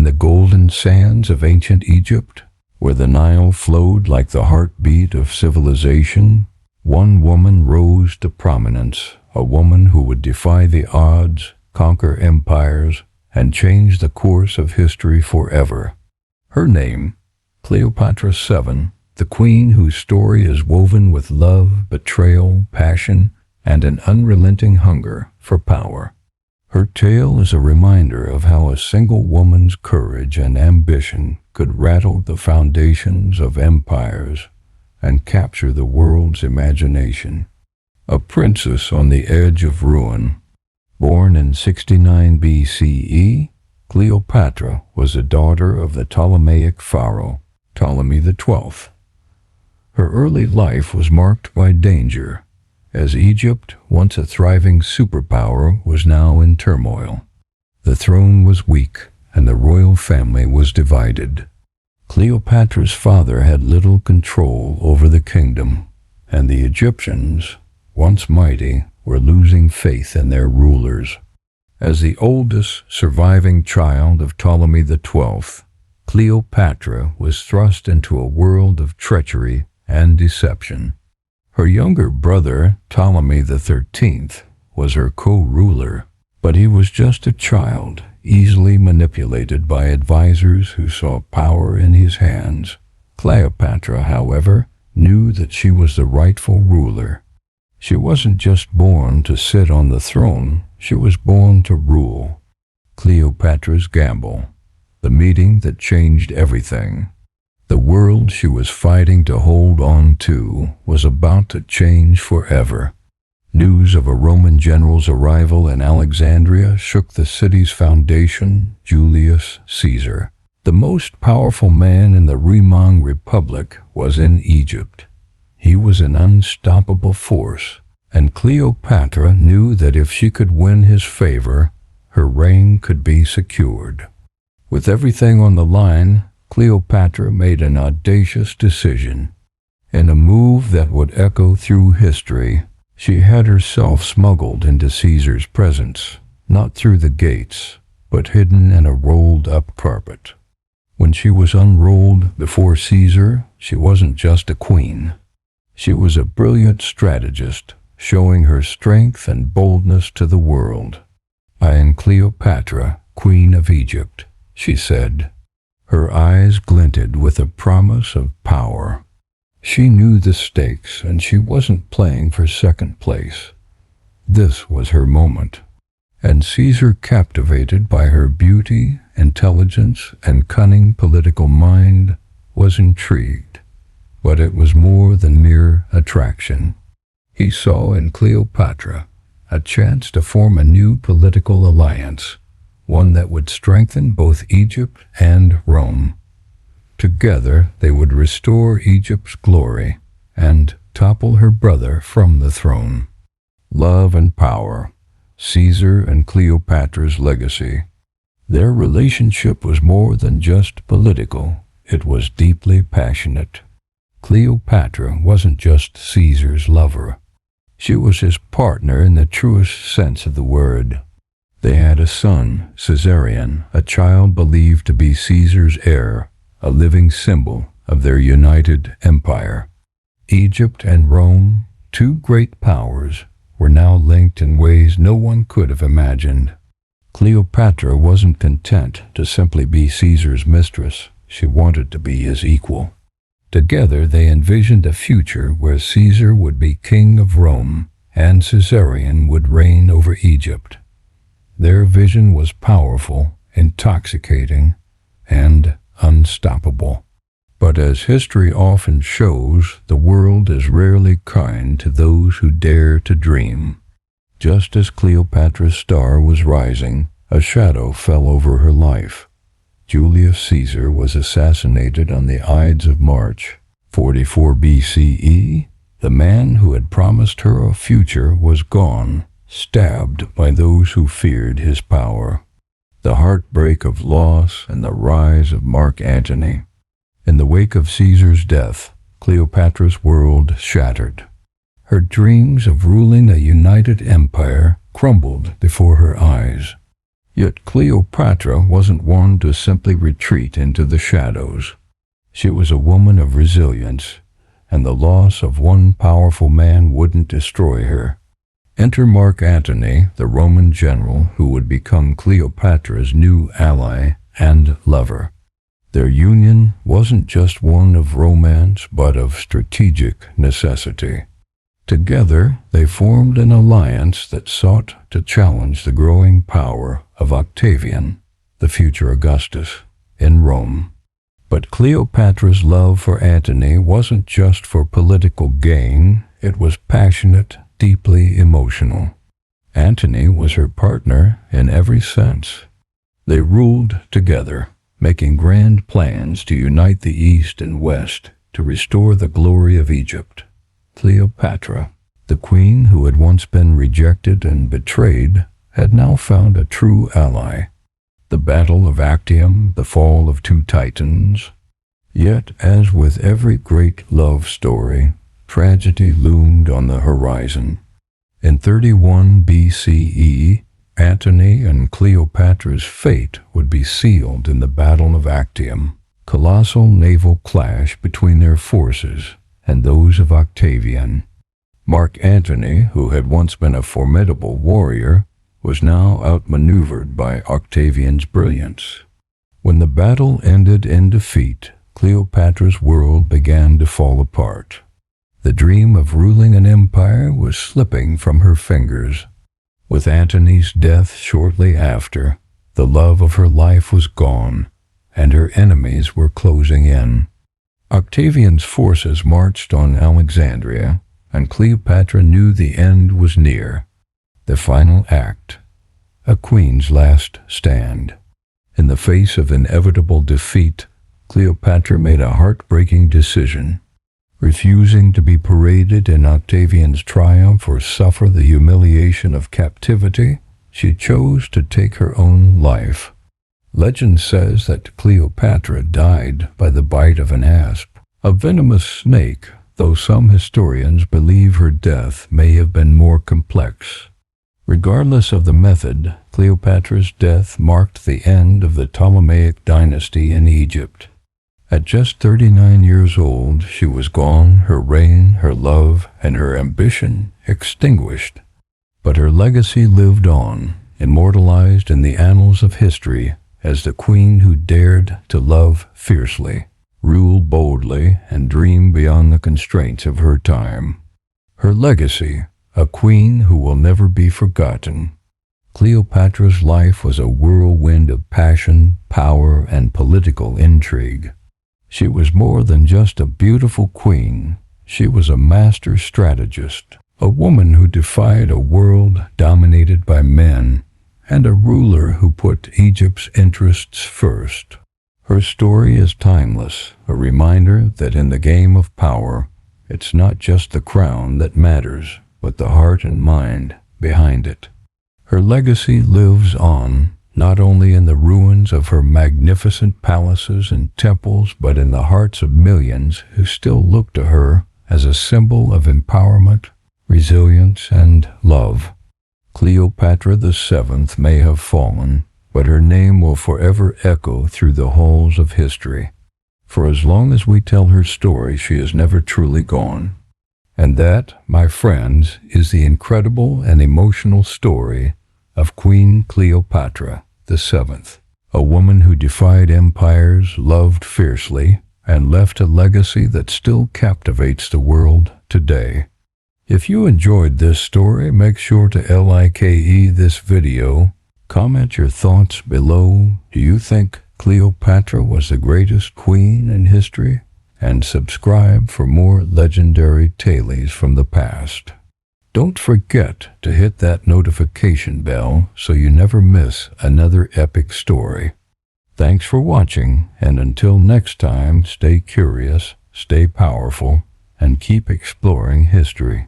the golden sands of ancient Egypt, where the Nile flowed like the heartbeat of civilization, one woman rose to prominence, a woman who would defy the odds, conquer empires, and change the course of history forever. Her name, Cleopatra VII, the queen whose story is woven with love, betrayal, passion, and an unrelenting hunger for power. Her tale is a reminder of how a single woman's courage and ambition could rattle the foundations of empires and capture the world's imagination. A princess on the edge of ruin. Born in 69 BCE, Cleopatra was a daughter of the Ptolemaic pharaoh, Ptolemy XII. Her early life was marked by danger, as Egypt, once a thriving superpower, was now in turmoil. The throne was weak, and the royal family was divided. Cleopatra's father had little control over the kingdom, and the Egyptians, once mighty, were losing faith in their rulers. As the oldest surviving child of Ptolemy XII, Cleopatra was thrust into a world of treachery and deception. Her younger brother, Ptolemy XIII, was her co-ruler, but he was just a child, easily manipulated by advisors who saw power in his hands. Cleopatra, however, knew that she was the rightful ruler. She wasn't just born to sit on the throne, she was born to rule. Cleopatra's gamble, the meeting that changed everything. The world she was fighting to hold on to was about to change forever. News of a Roman general's arrival in Alexandria shook the city's foundation. Julius Caesar, the most powerful man in the Roman Republic, was in Egypt. He was an unstoppable force, and Cleopatra knew that if she could win his favor, her reign could be secured. With everything on the line, Cleopatra made an audacious decision. In a move that would echo through history, she had herself smuggled into Caesar's presence, not through the gates, but hidden in a rolled-up carpet. When she was unrolled before Caesar, she wasn't just a queen. She was a brilliant strategist, showing her strength and boldness to the world. "I am Cleopatra, Queen of Egypt," she said. Her eyes glinted with a promise of power. She knew the stakes, and she wasn't playing for second place. This was her moment. And Caesar, captivated by her beauty, intelligence, and cunning political mind, was intrigued. But it was more than mere attraction. He saw in Cleopatra a chance to form a new political alliance, one that would strengthen both Egypt and Rome. Together they would restore Egypt's glory and topple her brother from the throne. Love and power, Caesar and Cleopatra's legacy. Their relationship was more than just political, it was deeply passionate. Cleopatra wasn't just Caesar's lover. She was his partner in the truest sense of the word. They had a son, Caesarion, a child believed to be Caesar's heir, a living symbol of their united empire. Egypt and Rome, two great powers, were now linked in ways no one could have imagined. Cleopatra wasn't content to simply be Caesar's mistress. She wanted to be his equal. Together they envisioned a future where Caesar would be king of Rome and Caesarion would reign over Egypt. Their vision was powerful, intoxicating, and unstoppable. But as history often shows, the world is rarely kind to those who dare to dream. Just as Cleopatra's star was rising, a shadow fell over her life. Julius Caesar was assassinated on the Ides of March, 44 BCE. The man who had promised her a future was gone, stabbed by those who feared his power. The heartbreak of loss and the rise of Mark Antony. In the wake of Caesar's death, Cleopatra's world shattered. Her dreams of ruling a united empire crumbled before her eyes. Yet Cleopatra wasn't one to simply retreat into the shadows. She was a woman of resilience, and the loss of one powerful man wouldn't destroy her. Enter Mark Antony, the Roman general who would become Cleopatra's new ally and lover. Their union wasn't just one of romance, but of strategic necessity. Together, they formed an alliance that sought to challenge the growing power of Octavian, the future Augustus, in Rome. But Cleopatra's love for Antony wasn't just for political gain, it was passionate, deeply emotional. Antony was her partner in every sense. They ruled together, making grand plans to unite the East and West to restore the glory of Egypt. Cleopatra, the queen who had once been rejected and betrayed, had now found a true ally. The Battle of Actium, the fall of two titans. Yet, as with every great love story, tragedy loomed on the horizon. In 31 BCE, Antony and Cleopatra's fate would be sealed in the Battle of Actium, colossal naval clash between their forces and those of Octavian. Mark Antony, who had once been a formidable warrior, was now outmaneuvered by Octavian's brilliance. When the battle ended in defeat, Cleopatra's world began to fall apart. The dream of ruling an empire was slipping from her fingers. With Antony's death shortly after, the love of her life was gone, and her enemies were closing in. Octavian's forces marched on Alexandria, and Cleopatra knew the end was near. The final act, a queen's last stand. In the face of inevitable defeat, Cleopatra made a heartbreaking decision. Refusing to be paraded in Octavian's triumph or suffer the humiliation of captivity, she chose to take her own life. Legend says that Cleopatra died by the bite of an asp, a venomous snake, though some historians believe her death may have been more complex. Regardless of the method, Cleopatra's death marked the end of the Ptolemaic dynasty in Egypt. At just 39 years old, she was gone, her reign, her love, and her ambition extinguished. But her legacy lived on, immortalized in the annals of history as the queen who dared to love fiercely, rule boldly, and dream beyond the constraints of her time. Her legacy, a queen who will never be forgotten. Cleopatra's life was a whirlwind of passion, power, and political intrigue. She was more than just a beautiful queen. She was a master strategist, a woman who defied a world dominated by men, and a ruler who put Egypt's interests first. Her story is timeless, a reminder that in the game of power, it's not just the crown that matters, but the heart and mind behind it. Her legacy lives on, not only in the ruins of her magnificent palaces and temples, but in the hearts of millions who still look to her as a symbol of empowerment, resilience, and love. Cleopatra VII may have fallen, but her name will forever echo through the halls of history. For as long as we tell her story, she is never truly gone. And that, my friends, is the incredible and emotional story of Queen Cleopatra VII, a woman who defied empires, loved fiercely, and left a legacy that still captivates the world today. If you enjoyed this story, make sure to like this video. Comment your thoughts below. Do you think Cleopatra was the greatest queen in history? And subscribe for more legendary tales from the past. Don't forget to hit that notification bell so you never miss another epic story. Thanks for watching, and until next time, stay curious, stay powerful, and keep exploring history.